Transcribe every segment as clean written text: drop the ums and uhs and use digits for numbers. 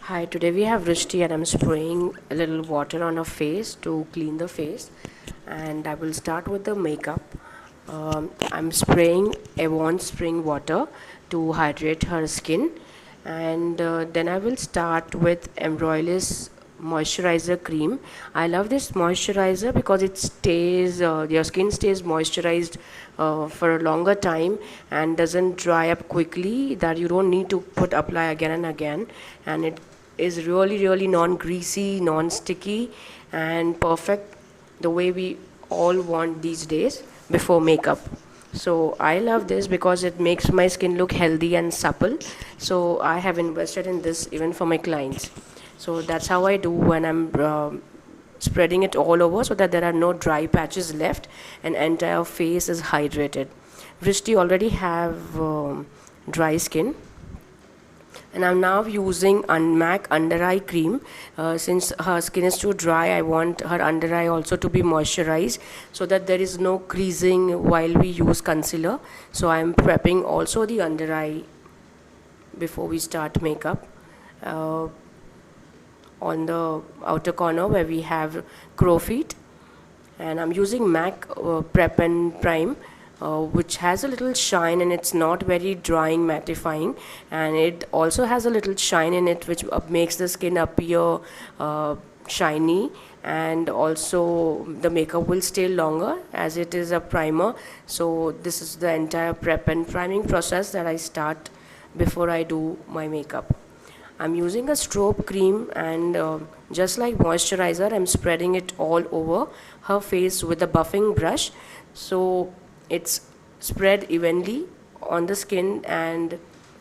Hi, today we have Rishti and I'm spraying a little water on her face to clean the face. And I will start with the makeup. I'm spraying Avon spring water to hydrate her skin. And then I will start with Embroilus moisturizer cream. I love this moisturizer because it stays, your skin stays moisturized for a longer time and doesn't dry up quickly, that you don't need to apply again and again. And it is really non-greasy, non-sticky, and perfect the way we all want these days before makeup. So I love this because it makes my skin look healthy and supple. So I have invested in this even for my clients. So that's how I do when I'm spreading it all over, so that there are no dry patches left and entire face is hydrated. Vrishti already have dry skin, and I'm now using MAC under eye cream. Since her skin is too dry, I want her under eye also to be moisturized so that there is no creasing while we use concealer. So I'm prepping also the under eye before we start makeup. On the outer corner where we have crow feet, and I'm using MAC Prep and Prime, which has a little shine, and it's not very drying, mattifying, and it also has a little shine in it, which makes the skin appear shiny, and also the makeup will stay longer as it is a primer. So this is the entire prep and priming process that I start before I do my makeup. I'm using a Strobe cream, and just like moisturizer, I'm spreading it all over her face with a buffing brush. So it's spread evenly on the skin, and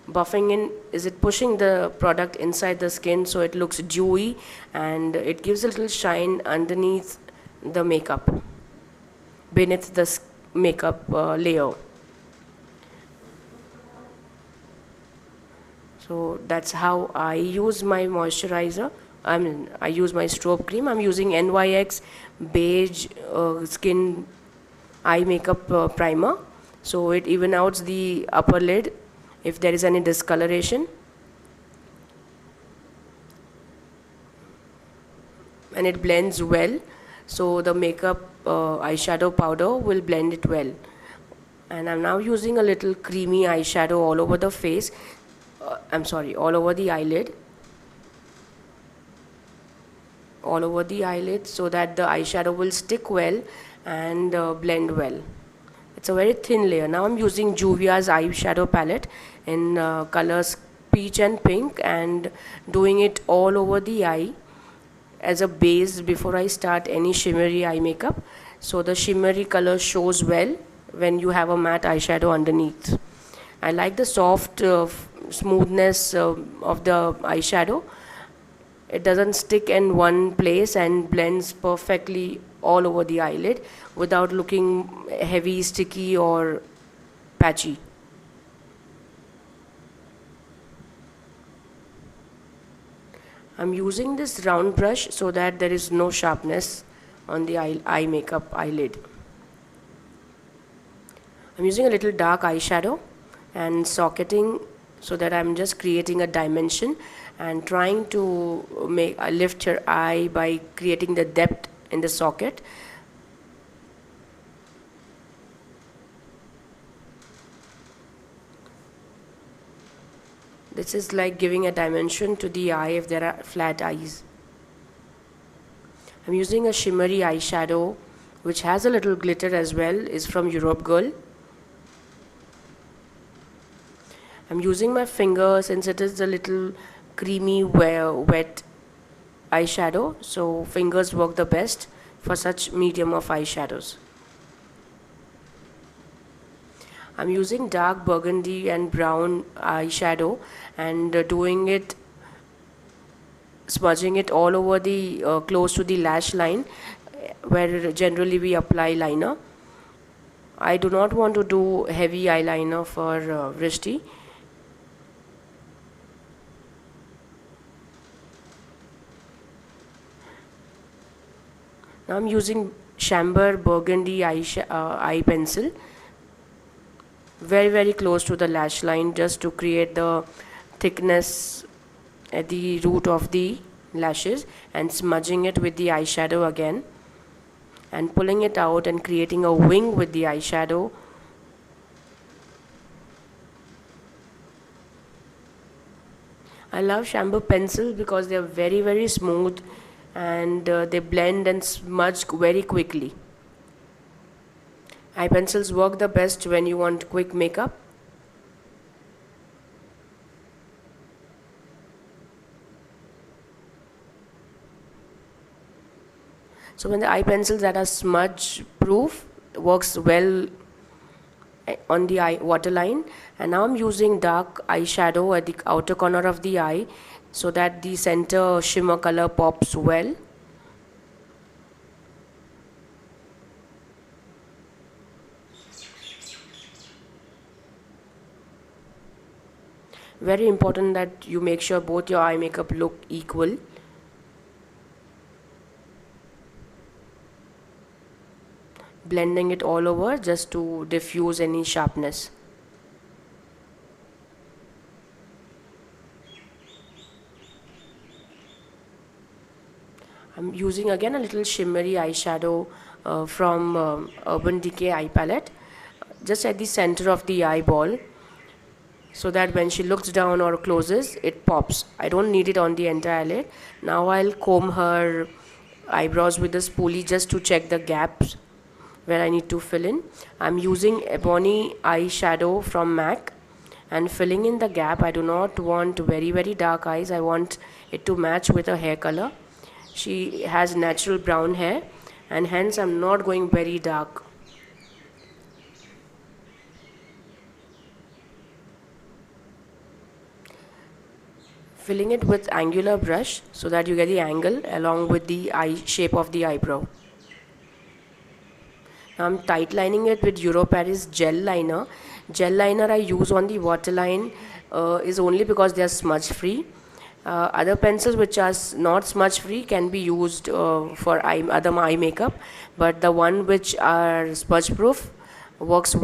buffing in is it pushing the product inside the skin so it looks dewy, and it gives a little shine underneath the makeup, beneath the makeup layer. So that's how I use my moisturizer. I use my Strobe cream. I'm using NYX beige skin eye makeup primer, so it even outs the upper lid if there is any discoloration, and it blends well, so the makeup eyeshadow powder will blend it well. And I'm now using a little creamy eyeshadow all over the face, all over the eyelid, so that the eyeshadow will stick well and blend well. It's a very thin layer. Now I'm using Juvia's eyeshadow palette in colors peach and pink, and doing it all over the eye as a base before I start any shimmery eye makeup, so the shimmery color shows well when you have a matte eyeshadow underneath. I like the soft smoothness of the eyeshadow. It doesn't stick in one place and blends perfectly all over the eyelid without looking heavy, sticky, or patchy. I'm using this round brush so that there is no sharpness on the eye makeup eyelid. I'm using a little dark eyeshadow and socketing, so that I'm just creating a dimension and trying to lift her eye by creating the depth in the socket. This is like giving a dimension to the eye if there are flat eyes. I'm using a shimmery eyeshadow which has a little glitter as well, is from Europe Girl. I'm using my finger since it is a little creamy, wet eyeshadow, so fingers work the best for such medium of eyeshadows. I'm using dark burgundy and brown eyeshadow, and doing it, smudging it all over the close to the lash line where generally we apply liner. I do not want to do heavy eyeliner for Vrishti. Now I'm using Chambor burgundy eye pencil, very close to the lash line, just to create the thickness at the root of the lashes and smudging it with the eyeshadow again and pulling it out and creating a wing with the eyeshadow. I love Chambor pencils because they are very smooth and they blend and smudge very quickly. Eye pencils work the best when you want quick makeup. So when the eye pencils that are smudge proof works well on the eye waterline, and now I'm using dark eyeshadow at the outer corner of the eye so that the center shimmer color pops well. Very important that you make sure both your eye makeup look equal. Blending it all over just to diffuse any sharpness. I'm using again a little shimmery eyeshadow from Urban Decay eye palette just at the center of the eyeball, so that when she looks down or closes it pops. I don't need it on the entire lid. Now I'll comb her eyebrows with the spoolie just to check the gaps where I need to fill in. I'm using Ebony eyeshadow from MAC and filling in the gap. I do not want very dark eyes. I want it to match with her hair color. She has natural brown hair and hence I'm not going very dark. Filling it with angular brush so that you get the angle along with the eye shape of the eyebrow. Now I'm tight lining it with Euro Paris gel liner. Gel liner I use on the waterline is only because they are smudge free. Other pencils which are not smudge free can be used for other eye makeup, but the one which are smudge proof works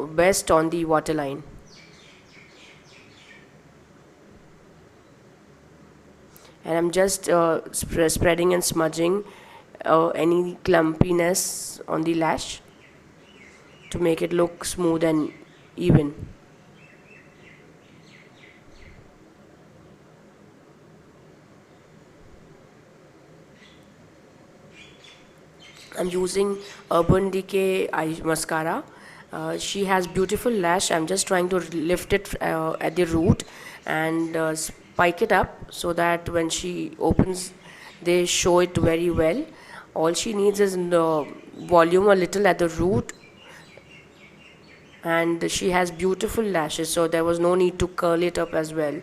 best on the waterline. And I'm just spreading and smudging any clumpiness on the lash to make it look smooth and even. I'm using Urban Decay eye mascara. She has beautiful lash. I'm just trying to lift it at the root and spike it up so that when she opens they show it very well. All she needs is volume a little at the root, and she has beautiful lashes, so there was no need to curl it up as well.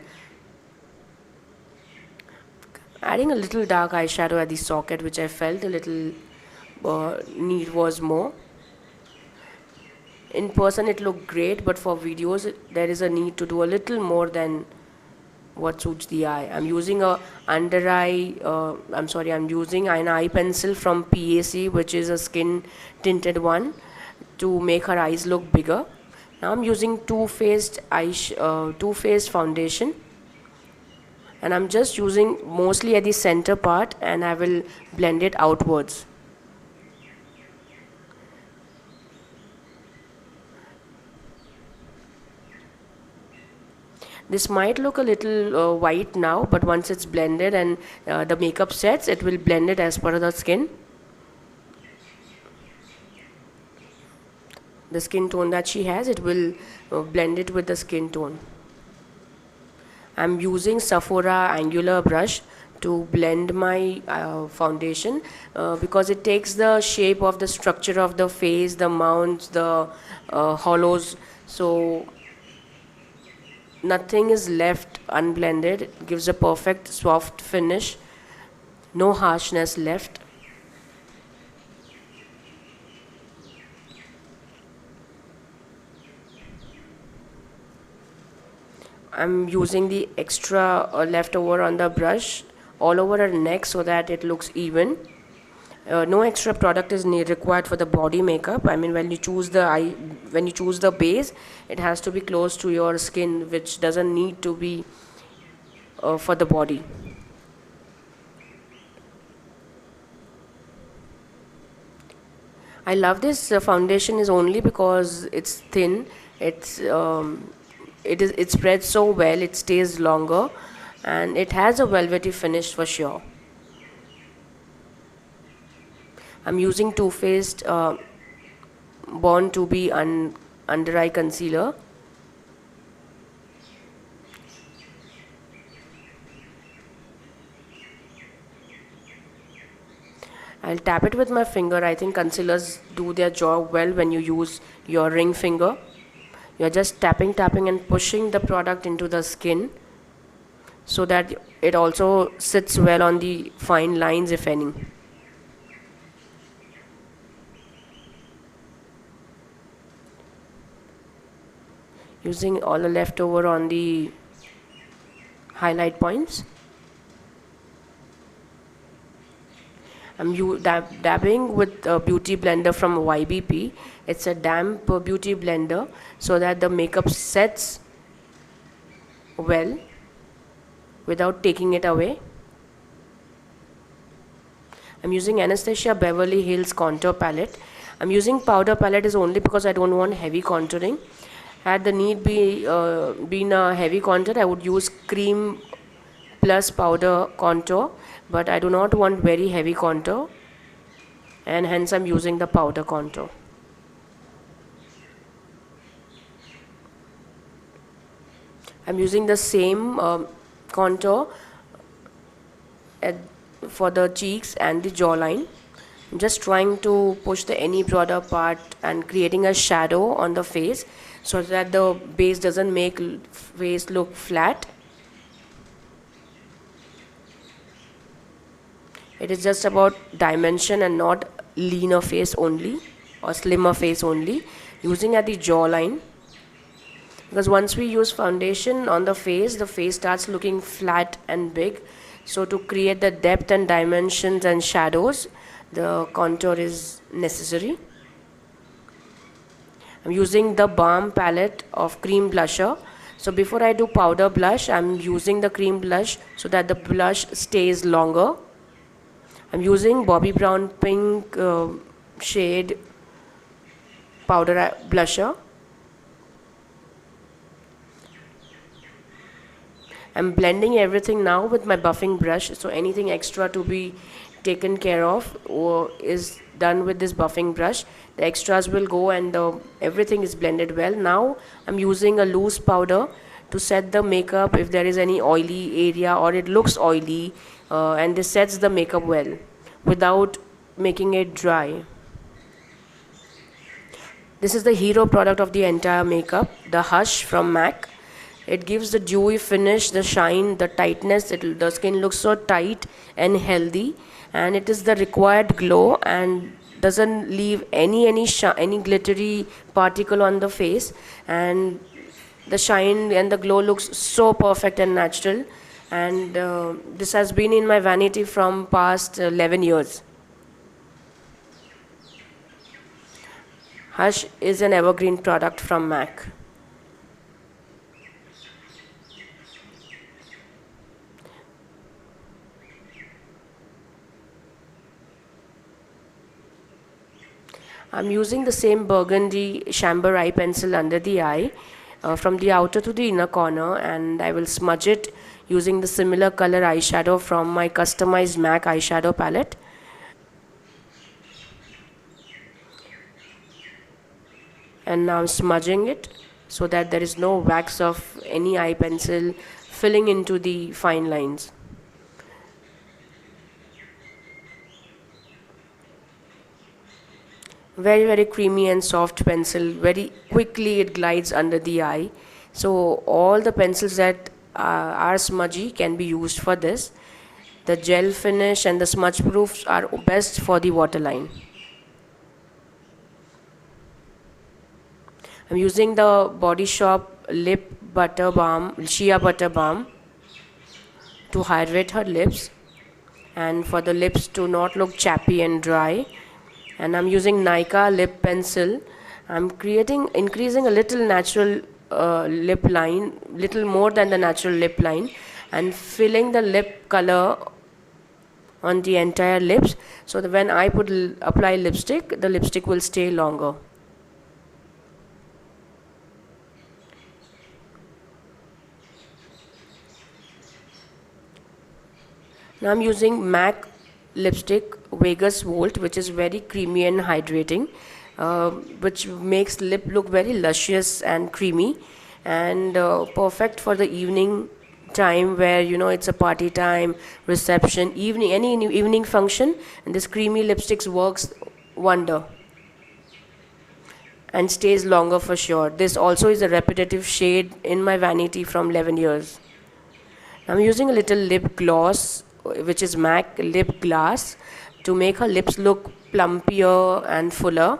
Adding a little dark eyeshadow at the socket, which I felt a little need was more. In person it looked great, but for videos there is a need to do a little more than what suits the eye. I'm using I'm using an eye pencil from PAC, which is a skin tinted one, to make her eyes look bigger. Now I'm using Too Faced foundation, and I'm just using mostly at the center part, and I will blend it outwards. This might look a little white now, but once it's blended and the makeup sets, it will blend it as per the skin. The skin tone that she has, it will blend it with the skin tone. I'm using Sephora angular brush to blend my foundation because it takes the shape of the structure of the face, the mounds, the hollows, so nothing is left unblended. It gives a perfect soft finish, no harshness left. I'm using the extra leftover on the brush all over her neck so that it looks even. No extra product is required for the body makeup. I mean, when you choose the base, it has to be close to your skin, which doesn't need to be for the body. I love this foundation is only because it's thin. It's it spreads so well. It stays longer, and it has a velvety finish for sure. I'm using Too Faced Born to Be Under Eye Concealer. I'll tap it with my finger. I think concealers do their job well when you use your ring finger. You're just tapping and pushing the product into the skin so that it also sits well on the fine lines, if any. Using all the leftover on the highlight points. I'm dabbing with a beauty blender from YBP. It's a damp beauty blender so that the makeup sets well without taking it away. I'm using Anastasia Beverly Hills contour palette. I'm using powder palette is only because I don't want heavy contouring. Had the need been a heavy contour, I would use cream plus powder contour, but I do not want very heavy contour, and hence I'm using the powder contour. I'm using the same contour for the cheeks and the jawline. I'm just trying to push the any broader part and creating a shadow on the face so that the base doesn't make face look flat. It is just about dimension and not leaner face only or slimmer face only. Using at the jawline, because once we use foundation on the face starts looking flat and big. So to create the depth and dimensions and shadows, the contour is necessary. I'm using the Balm palette of cream blusher. So before I do powder blush, I'm using the cream blush so that the blush stays longer. I'm using Bobbi Brown pink shade powder blusher. I'm blending everything now with my buffing brush, so anything extra to be taken care of or is done with this buffing brush. The extras will go and everything is blended well. Now I'm using a loose powder to set the makeup if there is any oily area or it looks oily, and this sets the makeup well without making it dry. This is the hero product of the entire makeup, the Hush from MAC. It gives the dewy finish, the shine, the tightness. The skin looks so tight and healthy, and it is the required glow and doesn't leave any glittery particle on the face, and the shine and the glow looks so perfect and natural. And this has been in my vanity from past 11 years. Hush is an evergreen product from MAC. I'm using the same burgundy Chambor eye pencil under the eye from the outer to the inner corner, and I will smudge it using the similar color eyeshadow from my customized MAC eyeshadow palette. And now I'm smudging it so that there is no wax of any eye pencil filling into the fine lines. Very creamy and soft pencil. Very quickly it glides under the eye. So all the pencils that are smudgy can be used for this. The gel finish and the smudge proofs are best for the waterline. I'm using the Body Shop Lip Butter Balm, Shea Butter Balm, to hydrate her lips and for the lips to not look chappy and dry. And I'm using Nika lip pencil. I'm increasing a little natural lip line, little more than the natural lip line, and filling the lip color on the entire lips, so that when I apply lipstick, the lipstick will stay longer. Now I'm using MAC lipstick Vegas Volt, which is very creamy and hydrating, which makes lip look very luscious and creamy, and perfect for the evening time, where it's a party time, reception, evening, any evening function, and this creamy lipsticks works wonder and stays longer for sure. This also is a repetitive shade in my vanity from 11 years. I'm using a little lip gloss, which is MAC Lip Glass, to make her lips look plumpier and fuller.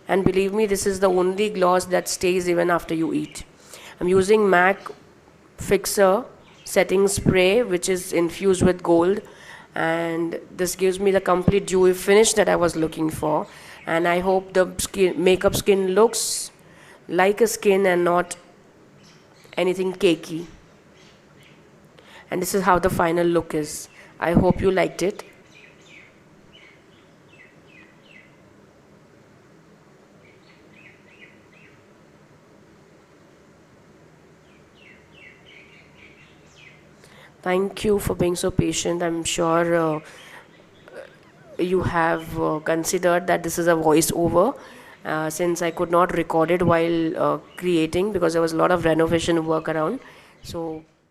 And believe me, this is the only gloss that stays even after you eat. I'm using MAC Fixer Setting Spray, which is infused with gold, and this gives me the complete dewy finish that I was looking for. And I hope the makeup skin looks like a skin and not anything cakey. And this is how the final look is. I hope you liked it. Thank you for being so patient. I'm sure you have considered that this is a voiceover, since I could not record it while creating, because there was a lot of renovation work around. So